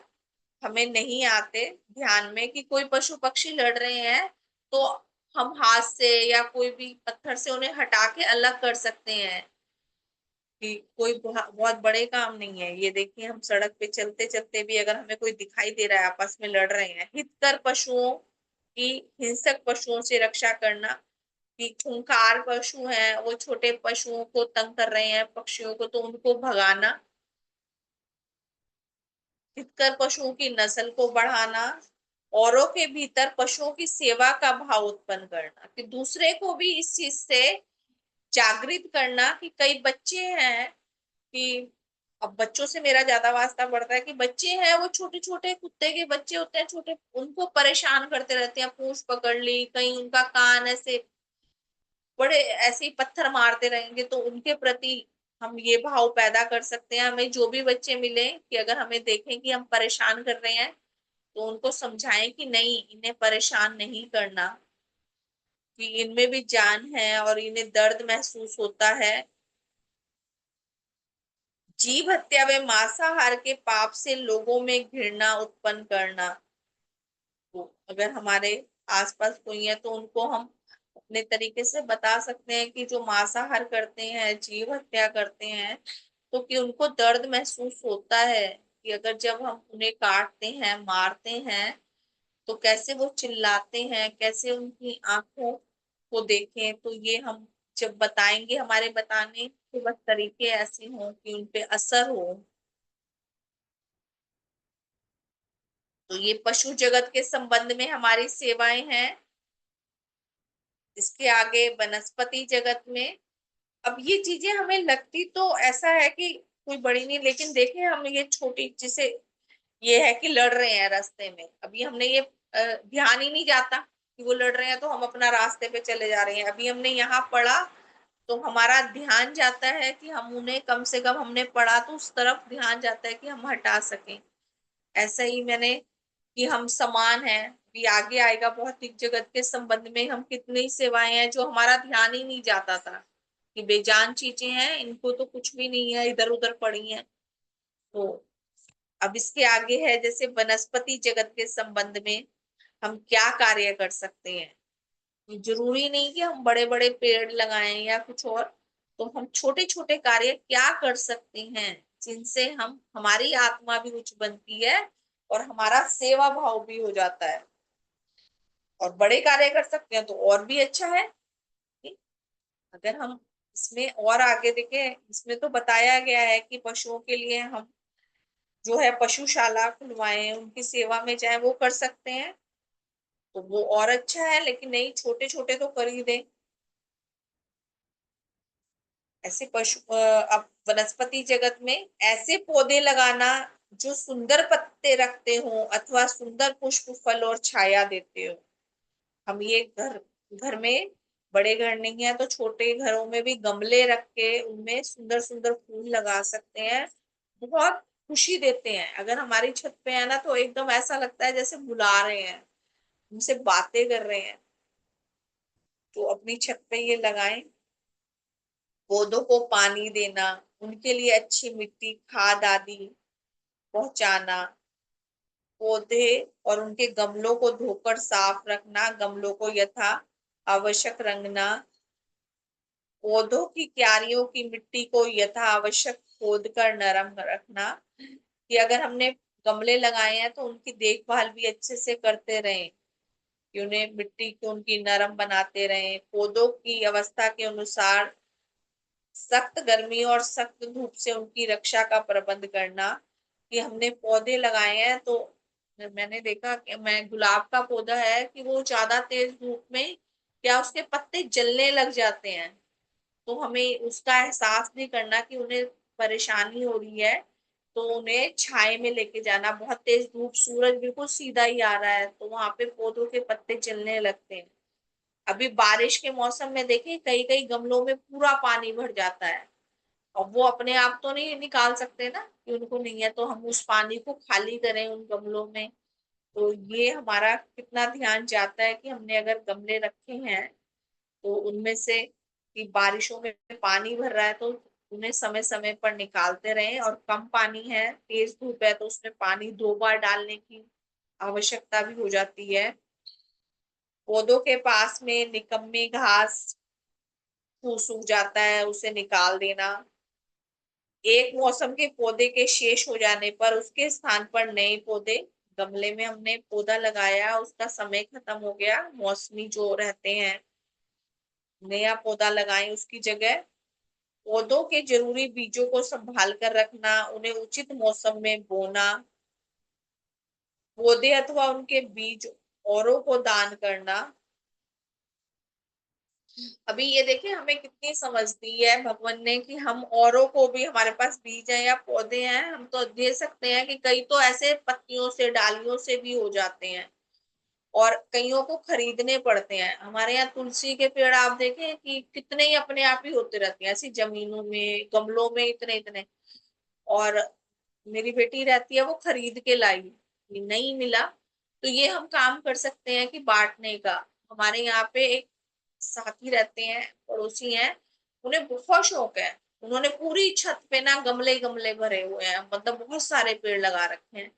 हमें नहीं आते ध्यान में, कि कोई पशु पक्षी लड़ रहे हैं तो हम हाथ से या कोई भी पत्थर से उन्हें हटा के अलग कर सकते हैं, कि कोई बहुत बड़े काम नहीं है। ये देखिए, हम सड़क पे चलते चलते भी अगर हमें कोई दिखाई दे रहा है आपस में लड़ रहे हैं। हितकर पशुओं की हिंसक पशुओं से रक्षा करना, कि खूंखार पशु हैं वो छोटे पशुओं को तंग कर रहे हैं, पक्षियों को, तो उनको भगाना। हितकर पशुओं की नस्ल को बढ़ाना। औरों के भीतर पशुओं की सेवा का भाव उत्पन्न करना, कि दूसरे को भी इस चीज से जागृत करना, कि कई बच्चे हैं कि अब बच्चों से मेरा ज्यादा वास्ता पड़ता है, कि बच्चे हैं वो छोटे छोटे कुत्ते के बच्चे होते हैं छोटे, उनको परेशान करते रहते हैं, पूंछ पकड़ ली, कहीं उनका कान ऐसे बड़े ऐसे ही पत्थर मारते रहेंगे, तो उनके प्रति हम ये भाव पैदा कर सकते हैं। हमें जो भी बच्चे मिले कि अगर हमें देखें कि हम परेशान कर रहे हैं तो उनको समझाएं कि नहीं, इन्हें परेशान नहीं करना, कि इनमें भी जान है और इन्हें दर्द महसूस होता है। जीव हत्या व मांसाहार के पाप से लोगों में घृणा उत्पन्न करना। तो अगर हमारे आसपास कोई है तो उनको हम अपने तरीके से बता सकते हैं कि जो मांसाहार करते हैं, जीव हत्या करते हैं, तो कि उनको दर्द महसूस होता है, कि अगर जब हम उन्हें काटते हैं, मारते हैं, तो कैसे वो चिल्लाते हैं, कैसे उनकी आंखों को देखें। तो ये हम जब बताएंगे, हमारे बताने के बस तरीके ऐसे हों कि उनपे असर हो। तो ये पशु जगत के संबंध में हमारी सेवाएं हैं। इसके आगे वनस्पति जगत में, अब ये चीजें हमें लगती तो ऐसा है कि कोई बड़ी नहीं, लेकिन देखें हम ये छोटी, जैसे ये है कि लड़ रहे हैं रास्ते में, अभी हमने ये ध्यान ही नहीं जाता कि वो लड़ रहे हैं, तो हम अपना रास्ते पे चले जा रहे हैं। अभी हमने यहाँ पढ़ा तो हमारा ध्यान जाता है कि हम उन्हें, कम से कम हमने पढ़ा तो उस तरफ ध्यान जाता है कि हम हटा सकें। ऐसा ही मैंने कि हम समान हैं, भी आगे आएगा भौतिक जगत के संबंध में हम कितनी सेवाएं हैं जो हमारा ध्यान ही नहीं जाता था, कि बेजान चीजें हैं, इनको तो कुछ भी नहीं है, इधर उधर पड़ी हैं। तो अब इसके आगे है जैसे वनस्पति जगत के संबंध में हम क्या कार्य कर सकते हैं। जरूरी नहीं कि हम बड़े बड़े पेड़ लगाएं या कुछ और, तो हम छोटे छोटे कार्य क्या कर सकते हैं जिनसे हम, हमारी आत्मा भी उच्च बनती है और हमारा सेवा भाव भी हो जाता है। और बड़े कार्य कर सकते हैं तो और भी अच्छा है। ठीक? अगर हम इसमें और आगे देखें, इसमें तो बताया गया है कि पशुओं के लिए हम जो है पशुशाला खुलवाएं, उनकी सेवा में जाए, वो कर सकते हैं, तो वो और अच्छा है। लेकिन नहीं, छोटे छोटे तो कर ही दें। ऐसे अब वनस्पति जगत में ऐसे पौधे लगाना जो सुंदर पत्ते रखते हो अथवा सुंदर पुष्प, फल और छाया देते हो। हम ये घर घर में, बड़े घर नहीं है तो छोटे घरों में भी गमले रख के उनमें सुंदर सुंदर फूल लगा सकते हैं। बहुत खुशी देते हैं, अगर हमारी छत पे है ना तो एकदम ऐसा लगता है जैसे बुला रहे हैं, उनसे बातें कर रहे हैं। तो अपनी छत पे ये लगाएं। पौधों को पानी देना, उनके लिए अच्छी मिट्टी, खाद आदि पहुंचाना, पौधे और उनके गमलों को धोकर साफ रखना, गमलों को यथा आवश्यक रंगना, पौधों की क्यारियों की मिट्टी को यथा आवश्यक खोद कर नरम रखना, कि अगर हमने गमले लगाए हैं तो उनकी देखभाल भी अच्छे से करते रहें, कि उन्हें मिट्टी को उनकी नरम बनाते रहें, पौधों की अवस्था के अनुसार सख्त गर्मी और सख्त धूप से उनकी रक्षा का प्रबंध करना, कि हमने पौधे लगाए हैं तो मैंने देखा कि मैं गुलाब का पौधा है कि वो ज्यादा तेज धूप में क्या उसके पत्ते जलने लग जाते हैं, तो हमें उसका एहसास नहीं करना कि उन्हें परेशानी हो रही है, तो उन्हें छाए में लेके जाना। बहुत तेज धूप, सूरज बिल्कुल सीधा ही आ रहा है तो वहां पे पौधों के पत्ते जलने लगते हैं। अभी बारिश के मौसम में देखें कई कई गमलों में पूरा पानी भर जाता है, अब वो अपने आप तो नहीं निकाल सकते ना कि उनको नहीं है, तो हम उस पानी को खाली करें उन गमलों में। तो ये हमारा कितना ध्यान जाता है कि हमने अगर गमले रखे हैं तो उनमें से कि बारिशों में पानी भर रहा है तो उन्हें समय समय पर निकालते रहें, और कम पानी है, तेज धूप है तो उसमें पानी 2 बार डालने की आवश्यकता भी हो जाती है। पौधों के पास में निकम्मी घास फूस सूख जाता है, उसे निकाल देना। एक मौसम के पौधे के शेष हो जाने पर उसके स्थान पर नए पौधे, गमले में हमने पौधा लगाया उसका समय खत्म हो गया, मौसमी जो रहते हैं, नया पौधा लगाएं उसकी जगह। पौधों के जरूरी बीजों को संभाल कर रखना, उन्हें उचित मौसम में बोना, पौधे अथवा उनके बीज औरों को दान करना। अभी ये देखिए हमें कितनी समझ दी है भगवान ने कि हम औरों को भी, हमारे पास बीज है या पौधे हैं हम तो दे सकते हैं, कि कई तो ऐसे पत्तियों से डालियों से भी हो जाते हैं और कईयों को खरीदने पड़ते हैं। हमारे यहाँ तुलसी के पेड़ आप देखें कि कितने ही अपने आप ही होते रहते हैं, ऐसी जमीनों में गमलों में इतने इतने। और मेरी बेटी रहती है वो खरीद के लाई, नहीं मिला तो ये हम काम कर सकते हैं कि बांटने का। हमारे यहाँ पे एक साथी रहते हैं, पड़ोसी हैं, उन्हें बहुत शौक है, उन्होंने पूरी छत पे ना गमले गमले भरे हुए हैं, मतलब बहुत सारे पेड़ लगा रखे हैं।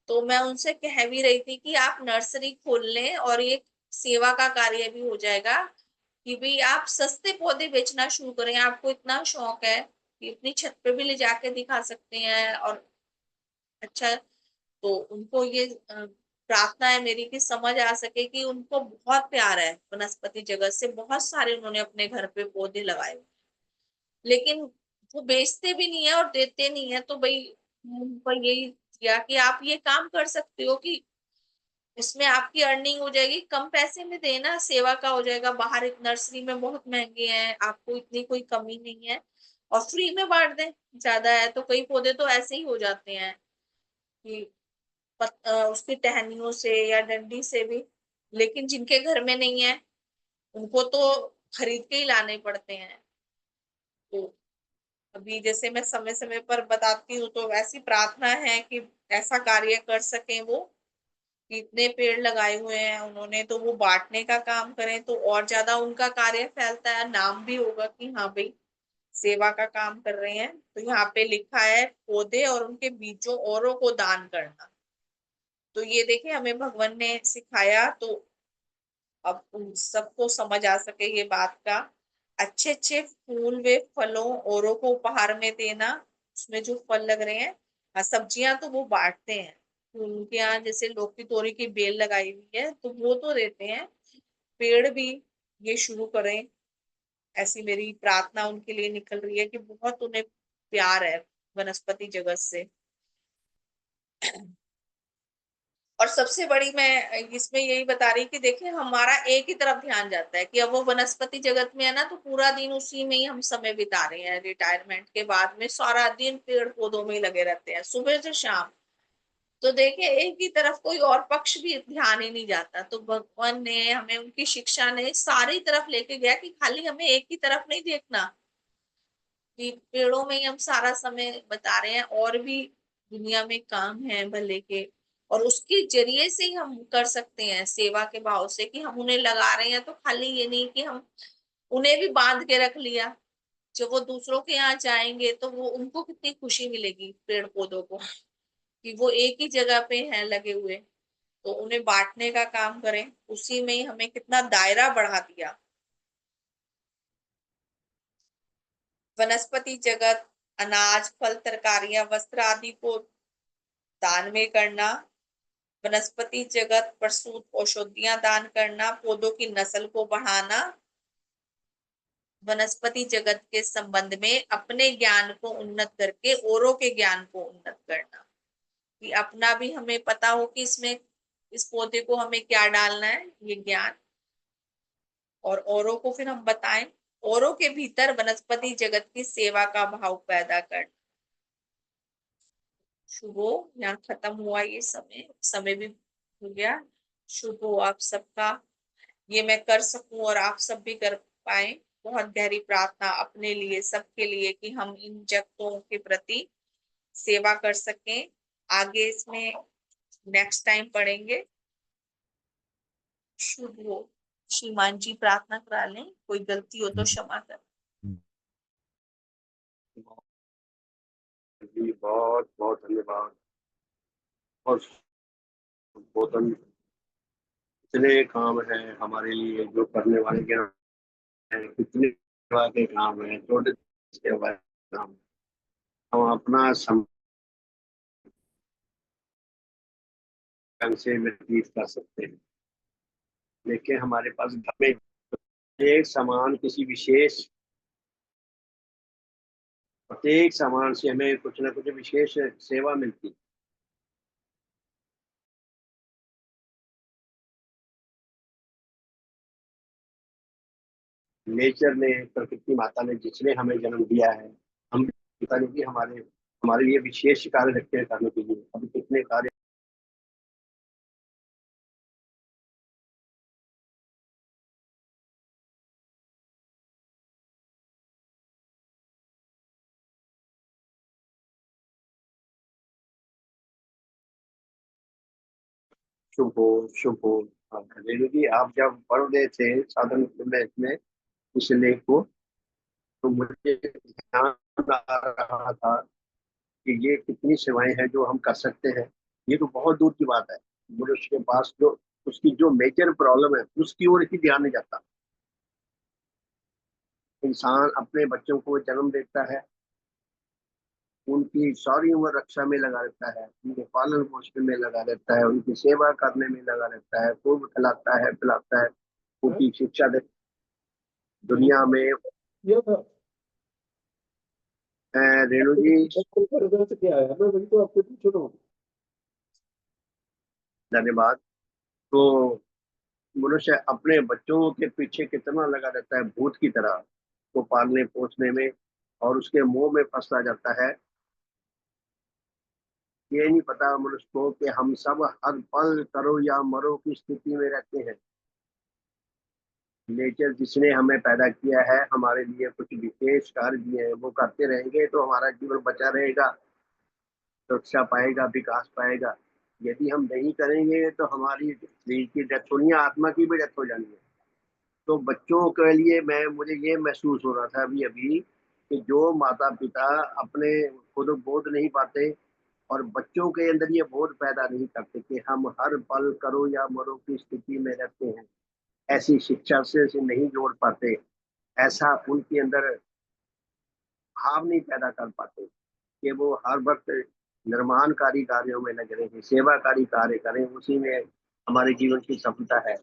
तो मैं उनसे कह भी रही थी कि आप नर्सरी खोल लें और ये सेवा का कार्य भी हो जाएगा, कि भाई आप सस्ते पौधे बेचना शुरू करें, आपको इतना शौक है कि अपनी छत पे भी ले जाके दिखा सकते हैं। और अच्छा, तो उनको ये प्रार्थना है मेरी कि समझ आ सके कि उनको बहुत प्यार है वनस्पति जगत से, बहुत सारे उन्होंने अपने घर पे पौधे लगाए हुए, लेकिन वो बेचते भी नहीं है और देते नहीं है। तो भाई उनको यही किया कि आप ये काम कर सकते हो कि इसमें आपकी अर्निंग हो जाएगी, कम पैसे में देना, सेवा का हो जाएगा। बाहर एक नर्सरी में बहुत महंगे हैं, आपको इतनी कोई कमी नहीं है, और फ्री में बांट दें। ज्यादा है तो कई पौधे तो ऐसे ही हो जाते हैं कि उसकी टहनियों से या डंडी से भी, लेकिन जिनके घर में नहीं है उनको तो खरीद के ही लाने पड़ते हैं। तो अभी जैसे मैं समय समय पर बताती हूँ तो ऐसी प्रार्थना है कि ऐसा कार्य कर सकें वो, कि इतने पेड़ लगाए हुए हैं उन्होंने तो वो बांटने का काम करें तो और ज्यादा उनका कार्य फैलता है, नाम भी होगा कि हाँ भाई सेवा का काम कर रहे हैं। तो यहाँ पे लिखा है पौधे और उनके बीजों औरों को दान करना। तो ये देखिए हमें भगवान ने सिखाया, तो अब उन सबको समझ आ सके ये बात का। अच्छे अच्छे फूल वे फलों औरों को उपहार में देना, उसमें जो फल लग रहे हैं। हाँ, सब्जियां तो वो बांटते हैं, तो उनके यहाँ जैसे लौकी तोरी की बेल लगाई हुई है तो वो तो देते हैं। पेड़ भी ये शुरू करें, ऐसी मेरी प्रार्थना उनके लिए निकल रही है कि बहुत उन्हें प्यार है वनस्पति जगत से। और सबसे बड़ी मैं इसमें यही बता रही कि देखिए हमारा एक ही तरफ ध्यान जाता है कि अब वो वनस्पति जगत में है ना, तो पूरा दिन उसी में ही हम समय बिता रहे हैं। रिटायरमेंट के बाद में सारा दिन पेड़ पौधों में ही लगे रहते हैं सुबह से शाम। तो देखिए एक ही तरफ कोई और पक्ष भी ध्यान ही नहीं जाता, तो भगवान ने हमें, उनकी शिक्षा ने सारी तरफ लेके गया कि खाली हमें एक ही तरफ नहीं देखना, कि पेड़ों में ही हम सारा समय बता रहे हैं, और भी दुनिया में काम है भले के, और उसके जरिए से ही हम कर सकते हैं सेवा के भाव से, कि हम उन्हें लगा रहे हैं तो खाली ये नहीं कि हम उन्हें भी बांध के रख लिया। जब वो दूसरों के यहाँ जाएंगे तो वो उनको कितनी खुशी मिलेगी पेड़ पौधों को, कि वो एक ही जगह पे हैं लगे हुए। तो उन्हें बांटने का काम करें, उसी में ही हमें कितना दायरा बढ़ा दिया। वनस्पति जगत, अनाज, फल, तरकारियां, वस्त्र आदि को दान में करना। वनस्पति जगत प्रसूत औषधियां दान करना, पौधों की नस्ल को बढ़ाना। वनस्पति जगत के संबंध में अपने ज्ञान को उन्नत करके औरों के ज्ञान को उन्नत करना, कि अपना भी हमें पता हो कि इसमें इस पौधे को हमें क्या डालना है, ये ज्ञान, और औरों को फिर हम बताएं। औरों के भीतर वनस्पति जगत की सेवा का भाव पैदा करना। शुभ हो, यहाँ खत्म हुआ ये समय, समय भी हो गया। शुभ हो आप सबका, ये मैं कर सकूं और आप सब भी कर पाए। बहुत गहरी प्रार्थना अपने लिए, सबके लिए, कि हम इन जगतों के प्रति सेवा कर सकें। आगे इसमें नेक्स्ट टाइम पढ़ेंगे। शुभ हो। श्रीमान जी प्रार्थना करा लें, कोई गलती हो तो क्षमा कर। जी बहुत बहुत धन्यवाद। और बहुत इतने काम है हमारे लिए जो करने वाले ज्ञान है, कितने सेवा के काम है, छोटे सेवा के काम। हम अपना समय ढंग से व्यतीत कर सकते हैं, लेकिन हमारे पास घर में एक समान किसी विशेष, प्रत्येक सामान से हमें कुछ ना कुछ विशेष सेवा मिलती। नेचर ने, प्रकृति माता ने, जिसने हमें जन्म दिया है, हम पता नहीं कि हमारे हमारे लिए विशेष कार्य रखते हैं करने के लिए। अभी कितने कार्य शुभ हो, शुभ हो। रेणु जी, आप जब पढ़ रहे थे साधन में इस लेख को, तो मुझे ध्यान आ रहा था कि ये कितनी सेवाएं हैं जो हम कर सकते हैं। ये तो बहुत दूर की बात है। मुझे उसके पास जो उसकी जो मेजर प्रॉब्लम है उसकी ओर ही ध्यान नहीं जाता। इंसान अपने बच्चों को जन्म देता है, उनकी सारी उम्र रक्षा में लगा रहता है, उनके पालन पोषण में लगा रहता है, उनकी सेवा करने में लगा रहता है, खूब खिलाता है पिलाता है, उनकी शिक्षा दे दुनिया में। रेणु जी, धन्यवाद। तो मनुष्य अपने बच्चों के पीछे कितना लगा रहता है, भूत की तरह को पालने पोसने में, और उसके मुंह में फंसता जाता है। ये नहीं पता मनुष्य को कि हम सब हर पल करो या मरो की स्थिति में रहते हैं। नेचर जिसने हमें पैदा किया है, हमारे लिए कुछ विशेष कार्य दिए हैं, वो करते रहेंगे तो हमारा जीवन बचा रहेगा, सुरक्षा पाएगा, विकास पाएगा। यदि हम नहीं करेंगे तो हमारी शरीर की डेथ होनी है, आत्मा की भी डेथ हो जानी है। तो बच्चों के लिए मैं मुझे ये महसूस हो रहा था अभी अभी कि जो माता पिता अपने खुद बोध नहीं पाते और बच्चों के अंदर ये बोध पैदा नहीं करते कि हम हर पल करो या मरो की स्थिति में रहते हैं, ऐसी शिक्षा से नहीं जोड़ पाते, ऐसा उनके अंदर भाव नहीं पैदा कर पाते कि वो हर वक्त निर्माणकारी कार्यों में लग रहे हैं, सेवाकारी कार्य करें, उसी में हमारे जीवन की सफलता है।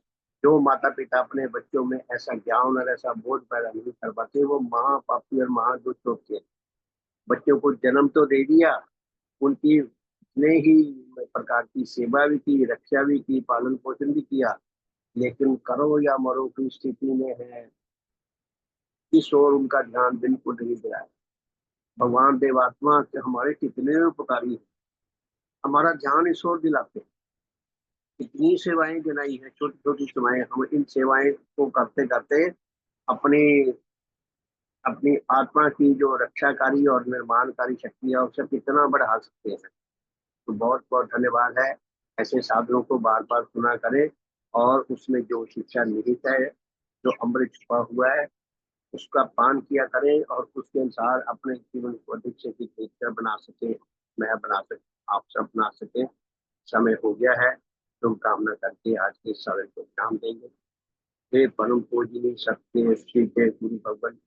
जो माता पिता अपने बच्चों में ऐसा ज्ञान और ऐसा बोध पैदा नहीं कर पाते, वो महापापी और महादुष्ट होते हैं। बच्चों को जन्म तो दे दिया, उनकी ने ही प्रकार की सेवा भी की, रक्षा भी की, पालन पोषण भी किया, लेकिन करो या मरो की स्थिति में है, इस ओर उनका ध्यान बिल्कुल नहीं दिया है। भगवान देवात्मा के हमारे कितने उपकारी हैं, हमारा ध्यान इस ओर दिलाते हैं। इतनी सेवाएं दिलाई है, छोटी छोटी सेवाएं, हम इन सेवाएं को करते करते अपनी अपनी आत्मा की जो रक्षाकारी और निर्माणकारी शक्ति है उसे कितना बढ़ा सकते हैं। तो बहुत बहुत धन्यवाद है। ऐसे साधनों को बार बार सुना करें और उसमें जो शिक्षा निहित है, जो अमृत छुपा हुआ है, उसका पान किया करें और उसके अनुसार अपने जीवन को अधिक से अधिक बेहतर बना सके, मैं बना सके, आप सब बना सके। समय हो गया है, तुम कामना करके आज के समय को काम देंगे। हे परम पूजनीय सत्य श्री जय गुरु भगवान,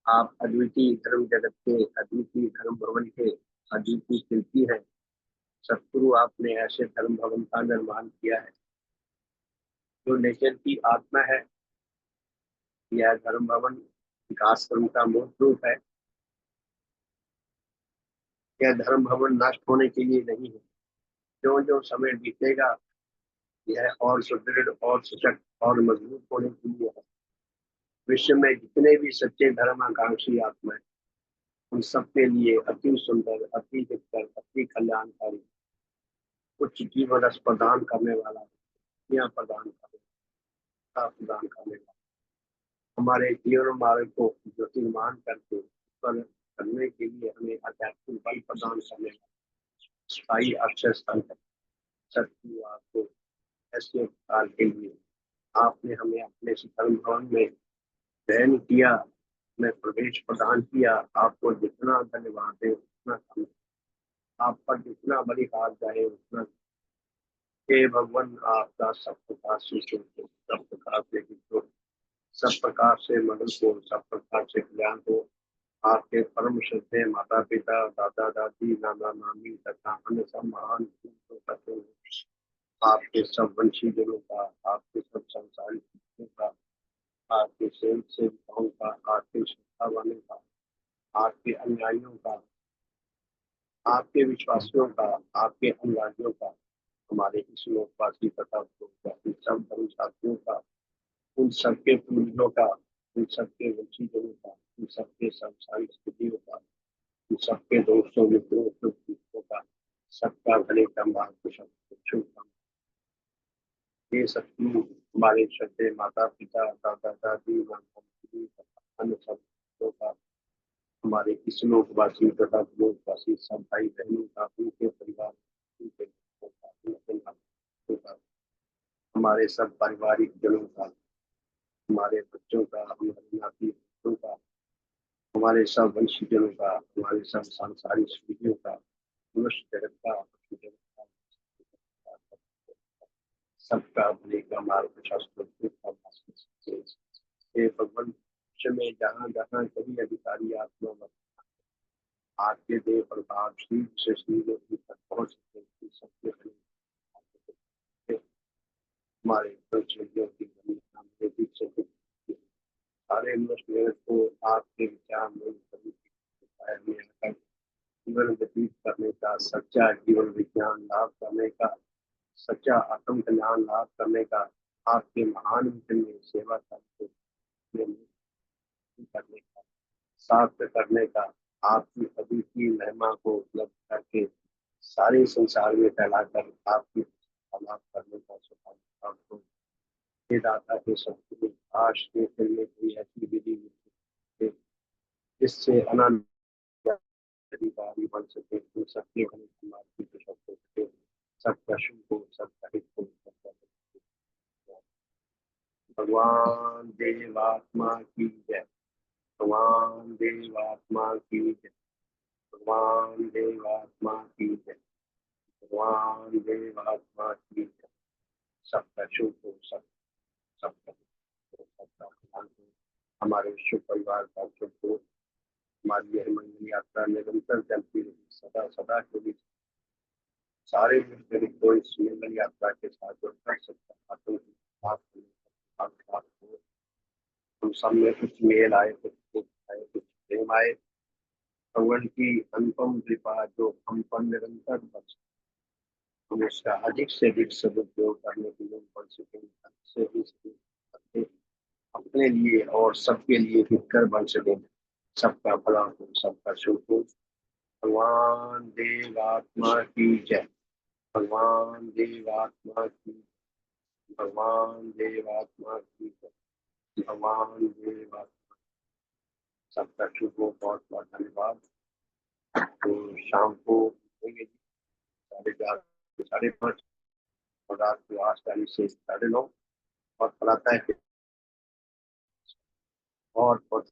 आप अद्वितीय धर्म जगत के अद्वितीय धर्म भवन के अद्वितीय शिल्पी हैं। सतगुरु आपने ऐसे धर्म भवन का निर्माण किया है जो नेचर की आत्मा है। यह धर्म भवन विकास कर्म का मूल रूप है। यह धर्म भवन नष्ट होने के लिए नहीं है। जो जो समय बीतेगा यह और सुदृढ़ और सशक्त और मजबूत होने के लिए है। विश्व में जितने भी सच्चे धर्म आकांक्षी आत्मा है उन सबके लिए अति सुंदर, अति हितकर, अति कल्याणकारी उच्च जीवन रस प्रदान करने वाला, दुनिया प्रदान करने वाला, हमारे जीवन मार्ग को ज्योतिर्मान करके पर करने के लिए हमें आध्यात्मिक बल प्रदान करने वाला स्थायी अक्षर स्थल है। सत्य आपको ऐसे उपकार के लिए आपने हमें अपने धर्म भवन में चयन किया, में प्रवेश प्रदान किया। आपको जितना धन्यवाद है उतना कम, आप पर जितना बड़ी हाथ जाए उतना। हे भगवान, आपका सब प्रकार से शुभ हो, सब प्रकार से हित हो, सब प्रकार से मदद हो, सब प्रकार से ज्ञान हो। आपके परम श्रद्धेय माता पिता, दादा दादी, नाना नानी तथा अन्य सब महान पुरुषों का तो आपके सब वंशीजनों का, आपके सब संसारिक पुरुषों का, आपके सेवक सेविकाओं का, आपके श्रद्धा वाले का, आपके अनुयायियों का, आपके विश्वासियों का, आपके अनुरागियों का, हमारे इस लोकवासी तथा उपवासी सब धर्म साथियों का, उन सबके पूर्वजों का, उन सबके वंशीजनों का, उन सबके संसारिक स्थितियों का, उन सबके दोस्तों मित्रों शुभचिंतकों का, सबका भले का मार्ग कुशल शुभकामना। ये सतगुरु हमारे श्रद्धेय माता पिता, दादा दादी, नाना नानी तथा अन्य सब लोगों का, हमारे इस लोकवासी तथा लोकवासी सब भाई बहनों का, उनके परिवार, उनके बच्चों का, उनके नातों का, हमारे सब पारिवारिक जनों का, हमारे बच्चों का, हमारे नाती बच्चों का, हमारे सब वंशीजनों का, हमारे सब सांसारिक स्थितियों का, मनुष्य जगत का, पशु जगत का, सबका भले का मार्ग शास्त्र हे भगवान, विश्व में जहाँ जहाँ कभी अधिकारी आत्मा आपके देव प्रभाव श्री से श्री तक पहुंच सके, सबके हमारे बच्चों की हमारे पीछे सारे मनुष्य को आपके विचार में आकर जीवन व्यतीत करने का, सच्चा जीवन विज्ञान लाभ करने का, सच्चा आत्म कल्याण लाभ करने का, आपके महान मिशन में सेवा करने का, सार्थक करने का, आपकी अद्वितीय महिमा को उपलब्ध करके सारे संसार में फैलाकर आपकी लाभ करने का सौभाग्य आपको हे दाता के सत्य आश के चलने की ऐसी विधि है जिससे अनंत अधिकारी बन सके, तो सबके भले समाज की कुशल हो सके, सबका शुभ हो, सबका हित हो, सबका हित हो। भगवान देवात्मा की जय, भगवान देवात्मा की जय, भगवान देवात्मा की जय, भगवान देवात्मा की जय। सबका शुभ हो, सबका हित हो, सबका कल्याण हो, हमारे शुभ परिवार का शुभ हो, हमारी यह मंगल यात्रा निरंतर चलती रही, सदा सदा के लिए सारे मित्र को इस मंगल यात्रा के साथ जुड़कर सकता हम सब में कुछ मेल आए, कुछ दुख आए, कुछ प्रेम आए। भगवान की अनुपम कृपा जो हम पर निरंतर बरसे, हम उसका अधिक से अधिक सदुपयोग करने के लिए बन सकें, अधिक से अधिक अपने लिए और सबके लिए हितकर बन सकें, सबका भला हो, सबका शुभ हो। भगवान देव आत्मा की जय, भगवान देव आत्मा की, भगवान देव आत्मा की जय, भगवान देव आत्मा। सबका शुभ हो, बहुत बहुत धन्यवाद। तो शाम को मिलेंगे जी 4:30 से 5:30 और रात को 8:40 से 9:30 और प्रातः बहुत बहुत